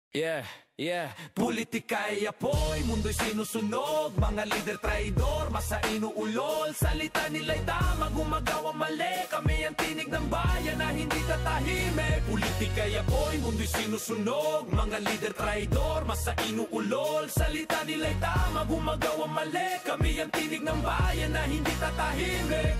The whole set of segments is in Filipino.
Yeah, politika'y apoy, mundo'y sinusunog, mga lider traidor, masa inuulol, salita nila'y tama, gumagawa mali, kami ang tinig ng bayan na hindi tatahimik. Politika'y apoy, mundo'y sinusunog, mga lider traidor, masa inuulol, salita nila'y tama, gumagawa mali, kami ang tinig ng bayan na hindi tatahimik.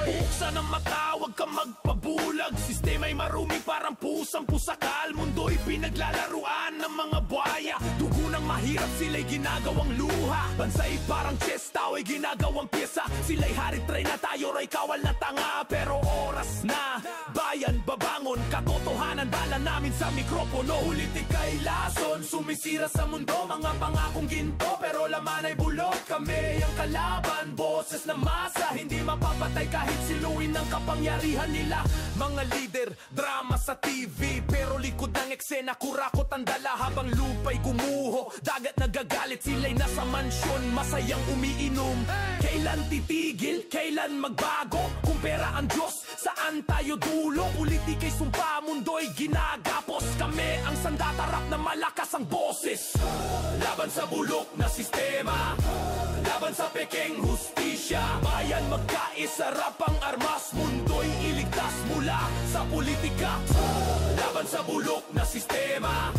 Buksan ang mata, huwag kang magpabulag, sistema'y marumi parang pusang pusakal, mundo'y pinaglalaruan ng mga buhaya, dugo ng mahirap sila'y ginagawang luha, bansa'y parang chess, tao'y ginagawang pyesa, sila'y harit-tray na tayo ra'y kawal na tanga, pero oras na, bayan babangon, katotohanan bala namin sa mikropono, politika'y lason, sumisira sa mundo, mga pangakong ginto, pero laman ay bulot, kami ang kalaban, boses na masa, hindi mapapatay kahit siluin ng kapangyarihan nila. Mga lider, drama sa TV, pero likod ng eksena, kurakot ang dala habang lupa'y gumuho, dagat nagagalit, sila'y nasa mansyon, masayang umiinom. Kailan titigil? Kailan magbago? Kung pera ang Diyos, saan tayo dulo? Politika'y sumpa, mundo'y ginagapos, kami ang sandatarap na malakas ang boses. Laban sa bulok na sistema, laban sa pekeng hustisya, bayan magkaisa, rapang armas, mundo'y iligtas mula sa politika. Laban sa bulok na sistema,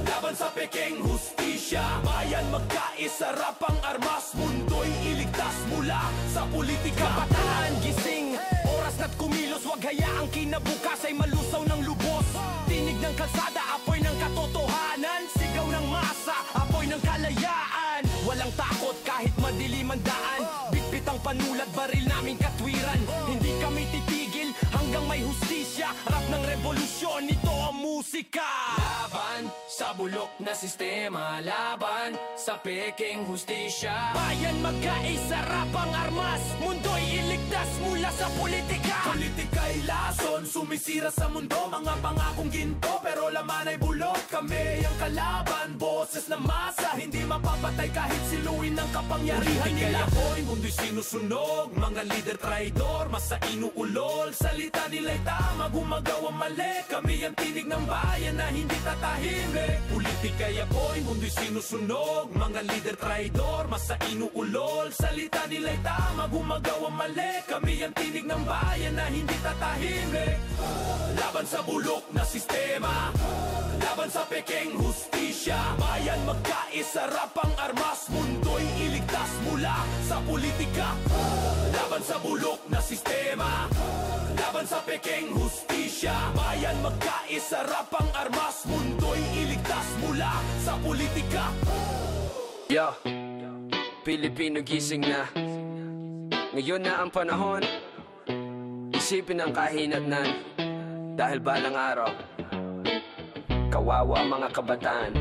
laban sa pekeng hustisya, bayan magkaisa, rapang armas, mundo'y iligtas mula sa politika. Kabataan gising, oras na't kumilos, wag hayaang kinabukas ay malusaw ng lubos. Tinig ng kalsada, apoy ng katotohanan, sigaw ng masa, apoy ng kalayaan. Walang takot kahit madilim ang daan, bitbit ang panulat, baril naming katwiran. Hindi kami titigil hanggang may hustisya, rap ng revolusyon, ito ang musika. Laban sa bulok na sistema, laban sa pekeng hustisya, bayan magkaisa, rapang armas, mundo'y iligtas mula sa politika. Politika'y lason, sumisira sa mundo, mga pangakong ginto, pero laman ay bulok, kami ang kalaban, boses na masa, hindi mapapatay kahit siluin ng kapangyarihan nila. Politika'y mundo'y sinusunog, mga lider traidor, masa inuulol, salita nila'y tama, gumagawa mali, kami ang tinig ng bayan na hindi tatahimik. Politika'y apoy, mundo'y sinusunog, mga lider traidor, masa inuulol, salita nila'y tama, gumagawa mali, kami ang tinig ng bayan na hindi tatahimik. Laban sa bulok na sistema, laban sa pekeng hustisya, bayan magkaisa, rapang armas, mundo'y iligtas mula sa politika. Laban sa bulok na sistema, laban sa pekeng hustisya, bayan magkaisa, rapang armas, mundo'y iligtas mula sa politika. Yo, Pilipino gising na, ngayon na ang panahon, isipin ang kahinatnan, dahil balang araw, kawawa ang mga kabataan.